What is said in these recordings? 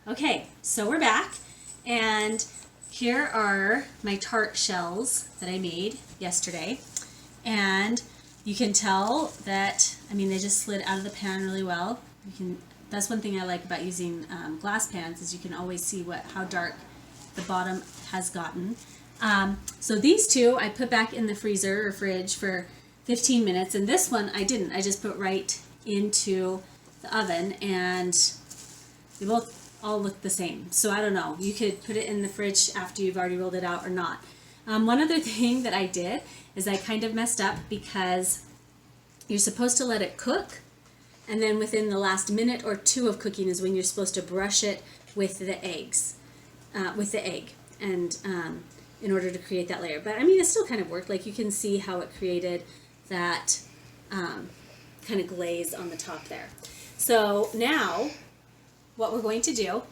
Okay, so we're back, and here are my tart shells that I made yesterday. And you can tell that, they just slid out of the pan really well. That's one thing I like about using glass pans, is you can always see how dark the bottom has gotten. So these two I put back in the freezer or fridge for 15 minutes, and this one I didn't. I just put right into the oven, and they both all look the same. So I don't know. You could put it in the fridge after you've already rolled it out or not. One other thing that I did is I kind of messed up, because you're supposed to let it cook, and then within the last minute or two of cooking is when you're supposed to brush it with the eggs, with the egg, and in order to create that layer. But it still kind of worked. Like, you can see how it created that kind of glaze on the top there. So now what we're going to do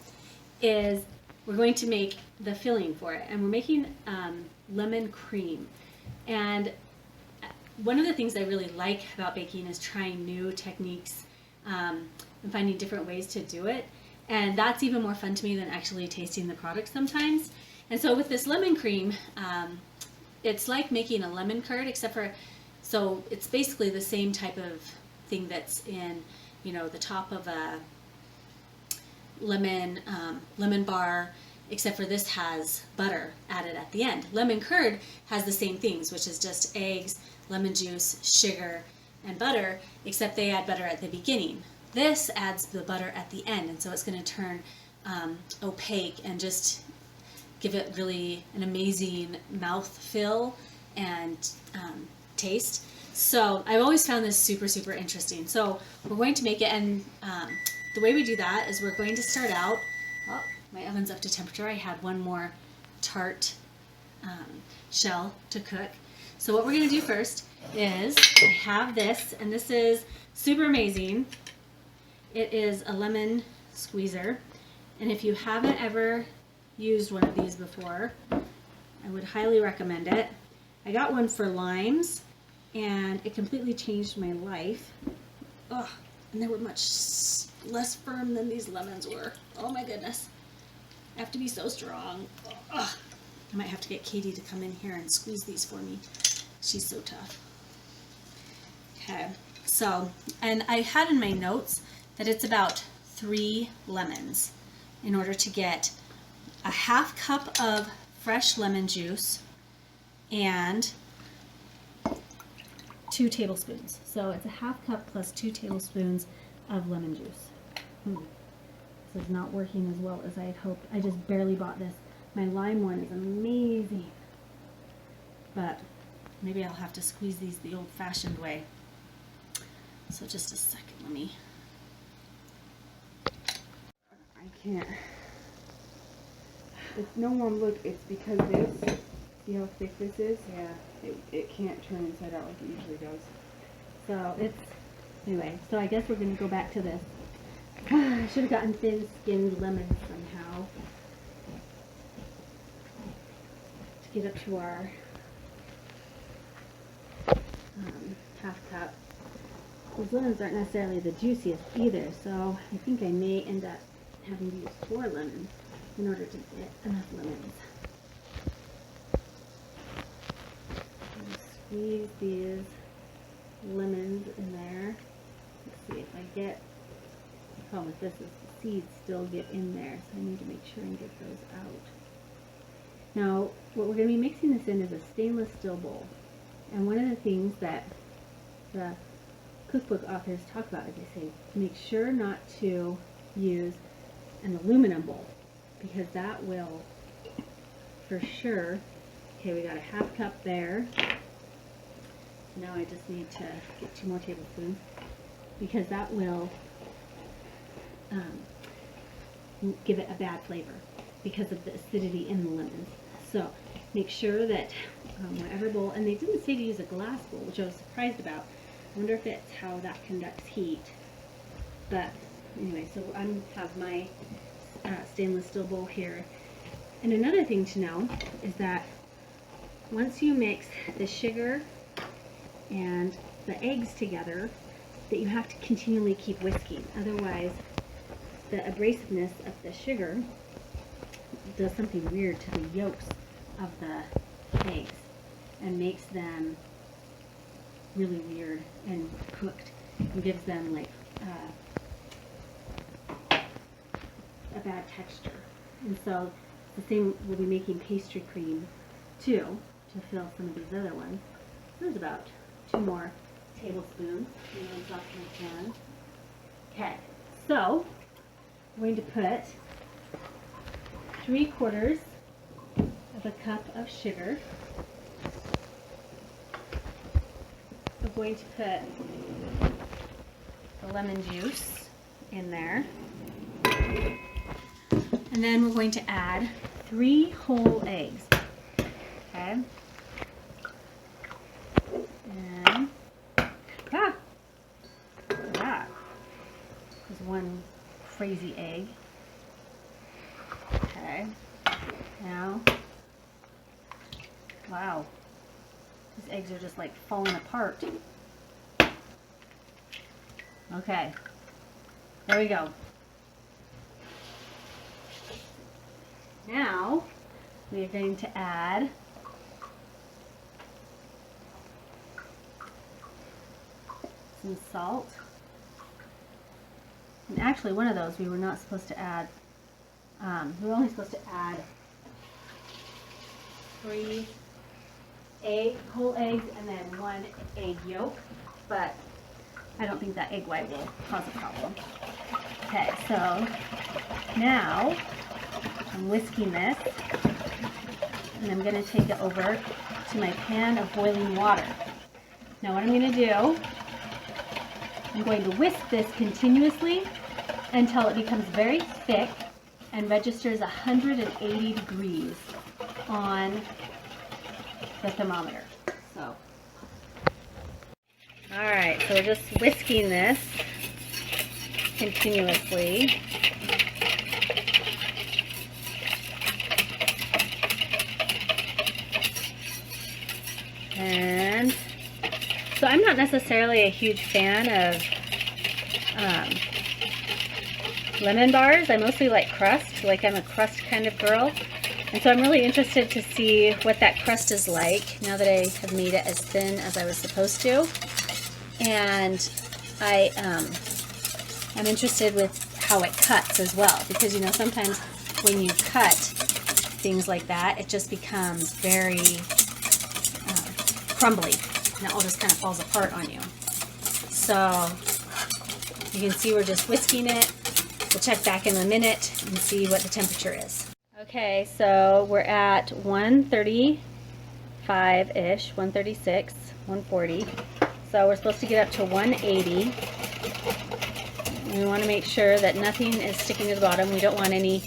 is we're going to make the filling for it, and we're making lemon cream. And one of the things I really like about baking is trying new techniques and finding different ways to do it. And that's even more fun to me than actually tasting the product sometimes. And so with this lemon cream, it's like making a lemon curd, so it's basically the same type of thing that's in, the top of a lemon bar, except for this has butter added at the end. Lemon curd has the same things, which is just eggs, lemon juice, sugar, and butter, except they add butter at the beginning. This adds the butter at the end, and so it's going to turn opaque and just give it really an amazing mouth feel and taste. So I've always found this super, super interesting. So we're going to make it, and the way we do that is we're going to start out, my oven's up to temperature. I had one more tart shell to cook. So what we're going to do first is I have this, and this is super amazing. It is a lemon squeezer, and if you haven't ever used one of these before, I would highly recommend it. I got one for limes, and it completely changed my life. Ugh, and they were much less firm than these lemons were. Oh my goodness. I have to be so strong. Ugh. I might have to get Katie to come in here and squeeze these for me. She's so tough. Okay, so, and I had in my notes that it's about 3 lemons in order to get a half cup of fresh lemon juice and 2 tablespoons. So it's a half cup plus 2 tablespoons of lemon juice. This is not working as well as I had hoped. I just barely bought this. My lime one is amazing, but maybe I'll have to squeeze these the old-fashioned way. So just a second, let me. I can't. It's no one look. It's because this. See how thick this is? Yeah. It can't turn inside out like it usually does. So it's, anyway, so I guess we're going to go back to this. I should have gotten thin-skinned lemons somehow to get up to our half cup. Those lemons aren't necessarily the juiciest either, so I think I may end up having to use 4 lemons in order to get enough lemons. Squeeze these lemons in there. Let's see if I get. The problem with this is the seeds still get in there, so I need to make sure and get those out. Now, what we're going to be mixing this in is a stainless steel bowl. And one of the things that the cookbook authors talk about is they say, make sure not to use an aluminum bowl, because that will, for sure, okay, we got a half cup there. Now I just need to get 2 more tablespoons, because that will give it a bad flavor because of the acidity in the lemons. So make sure that whatever bowl, and they didn't say to use a glass bowl, which I was surprised about. I wonder if it's how that conducts heat. But anyway, so I have my stainless steel bowl here. And another thing to know is that once you mix the sugar and the eggs together, that you have to continually keep whisking. Otherwise, the abrasiveness of the sugar does something weird to the yolks of the eggs and makes them really weird and cooked and gives them like a bad texture. And so the same, we'll be making pastry cream too to fill some of these other ones. There's about 2 more tablespoons in the top of my pan. Okay, so I'm going to put 3/4 of a cup of sugar. I'm going to put the lemon juice in there. And then we're going to add 3 whole eggs. Okay. And that is 1 crazy egg. Okay. Now, wow. These eggs are just like falling apart. Okay. There we go. Now, we are going to add some salt. And actually, one of those we were not supposed to add. We were only supposed to add 3 whole eggs and then 1 egg yolk, but I don't think that egg white will cause a problem. Okay, so now I'm whisking this, and I'm going to take it over to my pan of boiling water. Now what I'm going to do, I'm going to whisk this continuously until it becomes very thick and registers 180 degrees on the thermometer. So, alright, so we're just whisking this continuously. And so I'm not necessarily a huge fan of lemon bars. I mostly like crust, like I'm a crust kind of girl. And so I'm really interested to see what that crust is like now that I have made it as thin as I was supposed to. And I'm interested with how it cuts as well, because you know sometimes when you cut things like that, it just becomes very crumbly, and it all just kind of falls apart on you. So you can see we're just whisking it. We'll check back in a minute and see what the temperature is. Okay, so we're at 135-ish, 136, 140. So we're supposed to get up to 180. We want to make sure that nothing is sticking to the bottom. We don't want any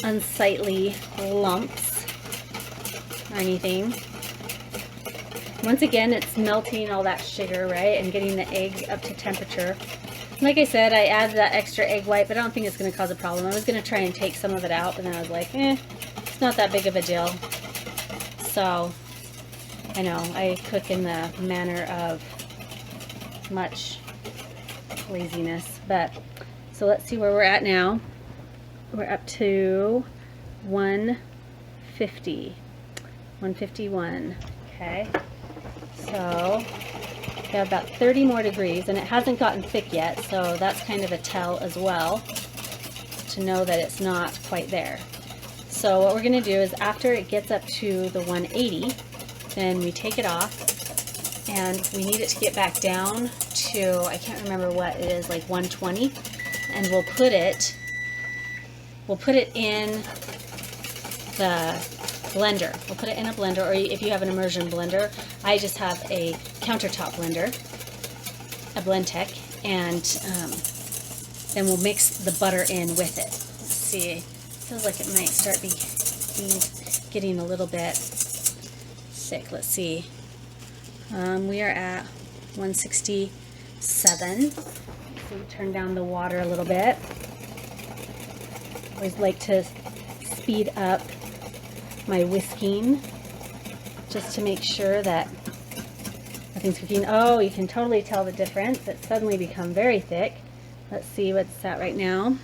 unsightly lumps or anything. Once again, it's melting all that sugar, right, and getting the egg up to temperature. Like I said, I added that extra egg white, but I don't think it's going to cause a problem. I was going to try and take some of it out, but then I was like, it's not that big of a deal. So, I know, I cook in the manner of much laziness. But, so let's see where we're at now. We're up to 150, 151, okay? So, we have about 30 more degrees, and it hasn't gotten thick yet, so that's kind of a tell as well to know that it's not quite there. So what we're going to do is after it gets up to the 180, then we take it off, and we need it to get back down to, I can't remember what it is, like 120, and we'll put it in the blender. We'll put it in a blender, or if you have an immersion blender. I just have a countertop blender, a Blendtec, and then we'll mix the butter in with it. Let's see, feels like it might start getting a little bit thick. Let's see. We are at 167. So we turn down the water a little bit. I always like to speed up my whisking just to make sure that nothing's cooking. Oh, you can totally tell the difference. It's suddenly become very thick. Let's see what's at right now.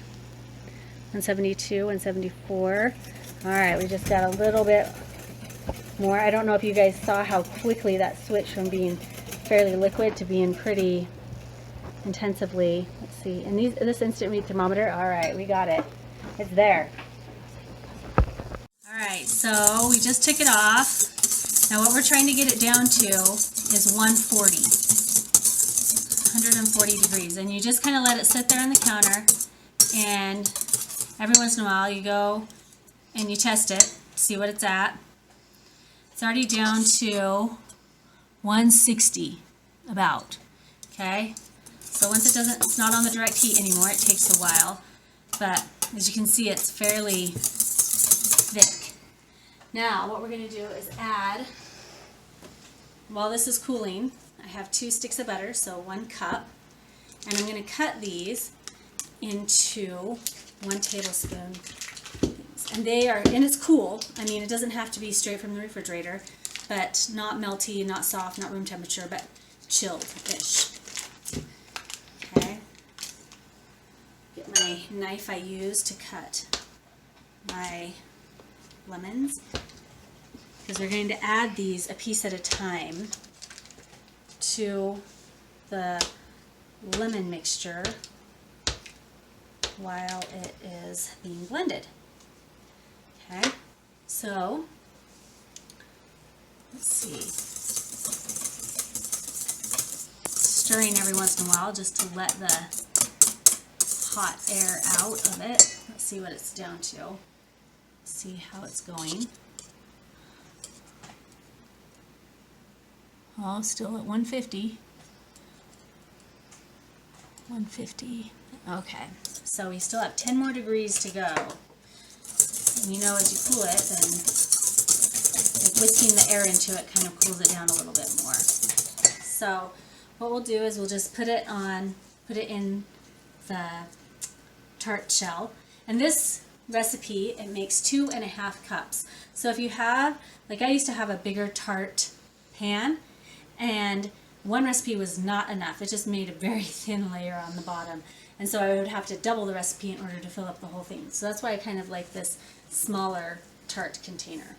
172, 174. All right, we just got a little bit more. I don't know if you guys saw how quickly that switched from being fairly liquid to being pretty intensively. Let's see. And this instant read thermometer. All right, we got it. It's there. All right, so we just took it off. Now what we're trying to get it down to is 140. 140 degrees. And you just kind of let it sit there on the counter, and every once in a while you go and you test it, see what it's at. It's already down to 160 about. Okay? So once it's not on the direct heat anymore, it takes a while. But as you can see, it's fairly thick. Now what we're going to do is add, while this is cooling, I have 2 sticks of butter, so 1 cup. And I'm going to cut these into 1 tablespoon. And it's cool. I mean, it doesn't have to be straight from the refrigerator, but not melty, not soft, not room temperature, but chilled-ish. Okay. Get my knife I use to cut my lemons, because we're going to add these a piece at a time to the lemon mixture while it is being blended. Okay, so let's see, stirring every once in a while just to let the hot air out of it. Let's see what it's down to. See how it's going. Oh, still at 150. 150. Okay, so we still have 10 more degrees to go. And you know, as you cool it, then like whisking the air into it kind of cools it down a little bit more. So what we'll do is we'll just put it in the tart shell. And this recipe, it makes 2.5 cups. So if you have, like I used to have a bigger tart pan, and one recipe was not enough. It just made a very thin layer on the bottom. And so I would have to double the recipe in order to fill up the whole thing. So that's why I kind of like this smaller tart container.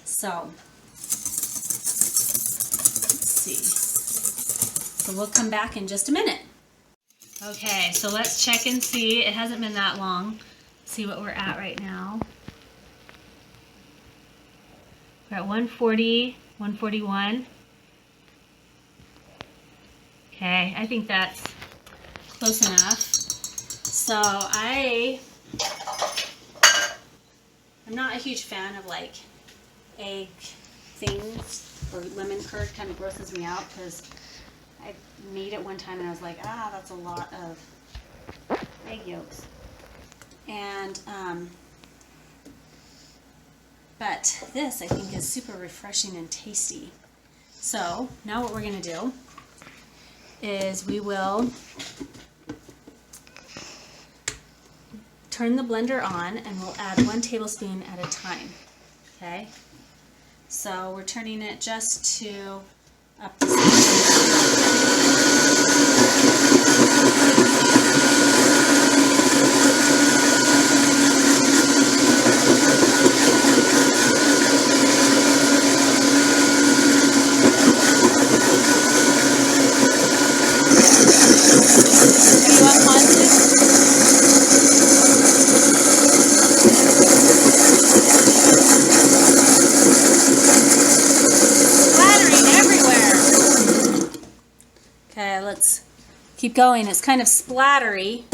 So, let's see. So we'll come back in just a minute. Okay, so let's check and see. It hasn't been that long. See what we're at right now. We're at 140, 141. Okay, I think that's close enough. So I'm not a huge fan of like egg things, or lemon curd kind of grosses me out, because I made it one time and I was like, that's a lot of egg yolks. And but this I think is super refreshing and tasty. So now what we're going to do is we will turn the blender on, and we'll add 1 tablespoon at a time. Okay, so we're turning it just to up to 60. Okay, let's keep going. It's kind of splattery.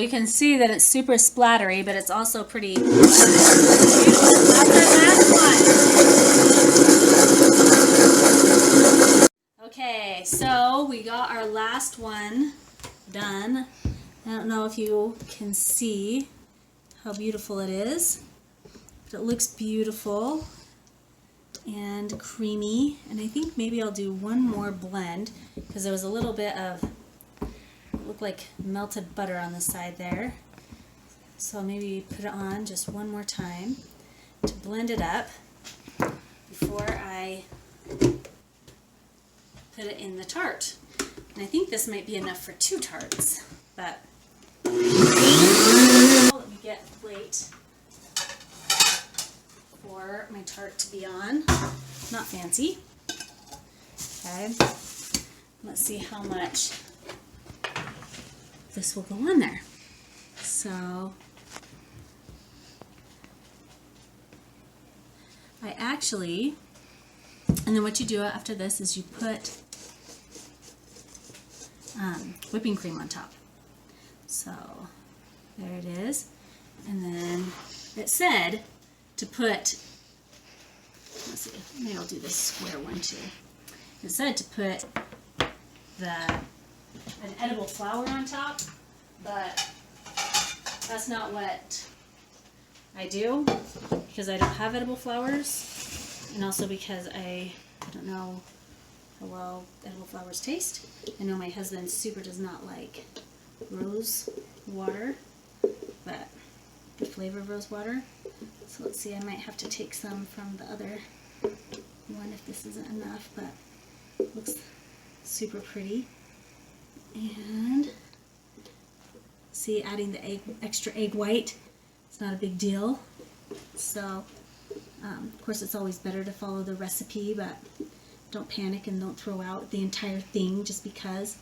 you can see that it's super splattery, but it's also pretty. That's our last one. Okay, so we got our last one done. I don't know if you can see how beautiful it is, but it looks beautiful and creamy. And I think maybe I'll do one more blend because there was a little bit of, it looked like melted butter on the side there. So maybe put it on just one more time to blend it up before I put it in the tart. And I think this might be enough for 2 tarts, but let me get a plate for my tart to be on. Not fancy. Okay. Let's see how much this will go on there. So I actually, and then what you do after this is you put whipping cream on top. So there it is. And then it said to put, let's see, maybe I'll do this square one too. It said to put an edible flower on top, but that's not what I do because I don't have edible flowers, and also because I don't know how well edible flowers taste. I know my husband super does not like rose water, but the flavor of rose water. So let's see, I might have to take some from the other one if this isn't enough, but it looks super pretty. And see, adding the extra egg white, it's not a big deal. So of course it's always better to follow the recipe, but don't panic and don't throw out the entire thing just because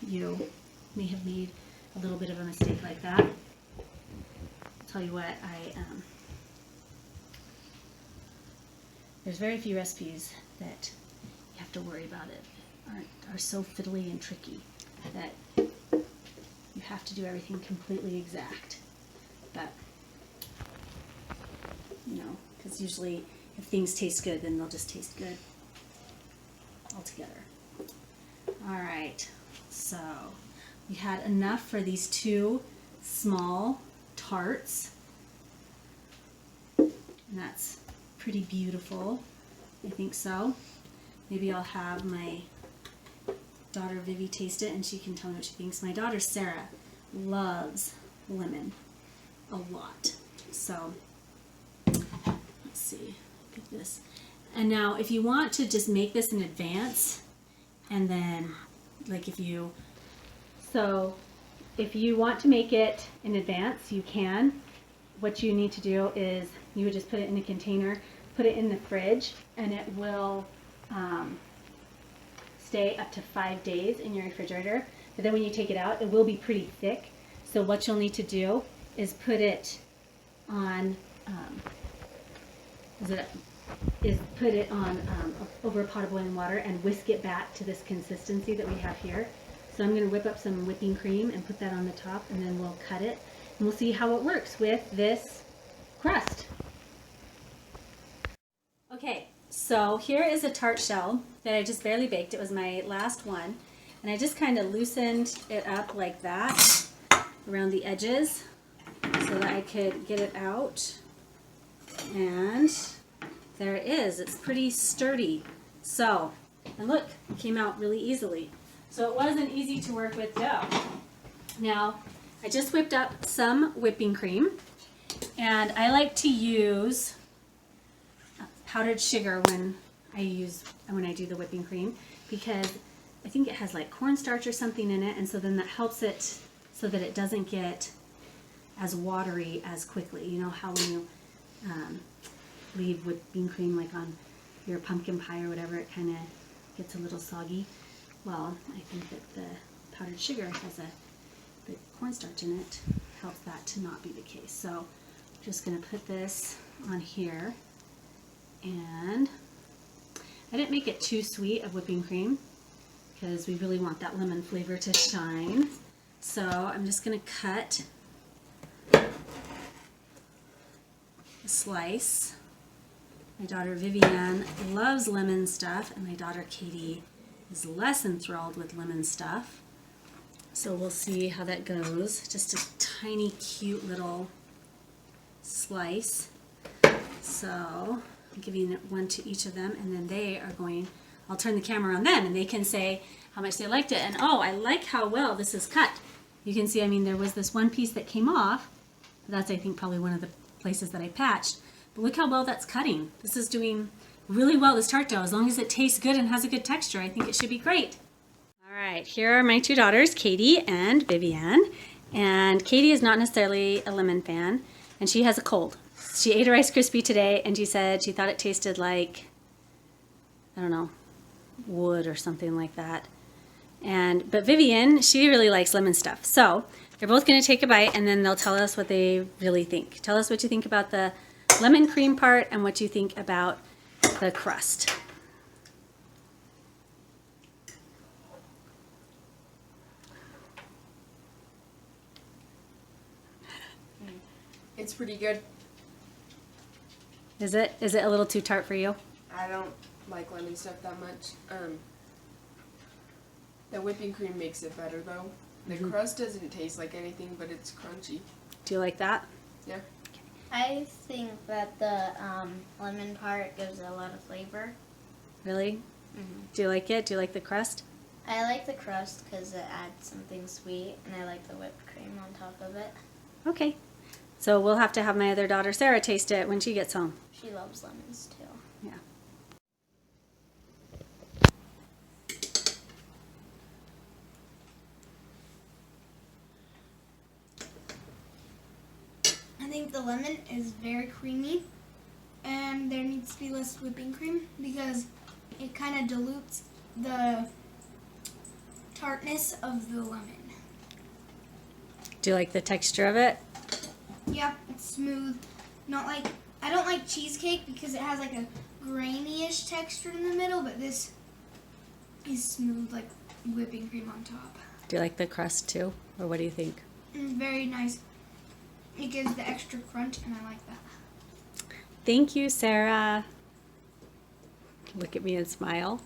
you may have made a little bit of a mistake like that. I'll tell you what, there's very few recipes that you have to worry about it are so fiddly and tricky that you have to do everything completely exact. But you know, because usually if things taste good, then they'll just taste good altogether. All right, so we had enough for these 2 small tarts, and that's pretty beautiful. I think so. Maybe I'll have my daughter Vivi taste it and she can tell me what she thinks. My daughter Sarah loves lemon a lot. So let's see, get this. And now if you want to just make this in advance, and then like if you want to make it in advance, you can. What you need to do is you would just put it in a container, put it in the fridge, and it will stay up to 5 days in your refrigerator. But then when you take it out, it will be pretty thick. So what you'll need to do is put it on over a pot of boiling water and whisk it back to this consistency that we have here. So I'm going to whip up some whipping cream and put that on the top, and then we'll cut it and we'll see how it works with this crust. Okay, so here is a tart shell that I just barely baked. It was my last one, and I just kind of loosened it up like that around the edges so that I could get it out. And there it is. It's pretty sturdy. So, and look, it came out really easily. So it wasn't easy to work with dough. Now, I just whipped up some whipping cream, and I like to use powdered sugar when I do the whipping cream, because I think it has like cornstarch or something in it, and so then that helps it so that it doesn't get as watery as quickly. You know how when you leave whipping cream like on your pumpkin pie or whatever, it kind of gets a little soggy. Well, I think that the powdered sugar has the cornstarch in it, helps that to not be the case. So I'm just going to put this on here, and I didn't make it too sweet of whipping cream because we really want that lemon flavor to shine. So I'm just going to cut a slice. My daughter Vivian loves lemon stuff, and my daughter Katie is less enthralled with lemon stuff. So we'll see how that goes. Just a tiny, cute little slice. So I'm giving one to each of them, and then they are going, I'll turn the camera on them, and they can say how much they liked it. And oh, I like how well this is cut. You can see, I mean, there was this one piece that came off. That's, I think, probably one of the places that I patched. But look how well that's cutting. This is doing really well, this tart dough. As long as it tastes good and has a good texture, I think it should be great. All right, here are my two daughters, Katie and Vivian. And Katie is not necessarily a lemon fan, and she has a cold. She ate a Rice Krispie today, and she said she thought it tasted like, I don't know, wood or something like that. But Vivian, she really likes lemon stuff. So they're both going to take a bite, and then they'll tell us what they really think. Tell us what you think about the lemon cream part and what you think about the crust. It's pretty good. Is it a little too tart for you? I don't like lemon stuff that much. The whipping cream makes it better though. The crust doesn't taste like anything, but it's crunchy. Do you like that? Yeah. I think that the lemon part gives it a lot of flavor. Really? Do you like it? Do you like the crust? I like the crust because it adds something sweet, and I like the whipped cream on top of it. Okay. So we'll have to have my other daughter Sarah taste it when she gets home. She loves lemons too. Yeah. I think the lemon is very creamy, and there needs to be less whipping cream because it kind of dilutes the tartness of the lemon. Do you like the texture of it? Yep, it's smooth. Not like, I don't like cheesecake because it has like a grainy-ish texture in the middle, but this is smooth, like whipping cream on top. Do you like the crust too? Or what do you think? And very nice. It gives the extra crunch, and I like that. Thank you, Sarah. Look at me and smile.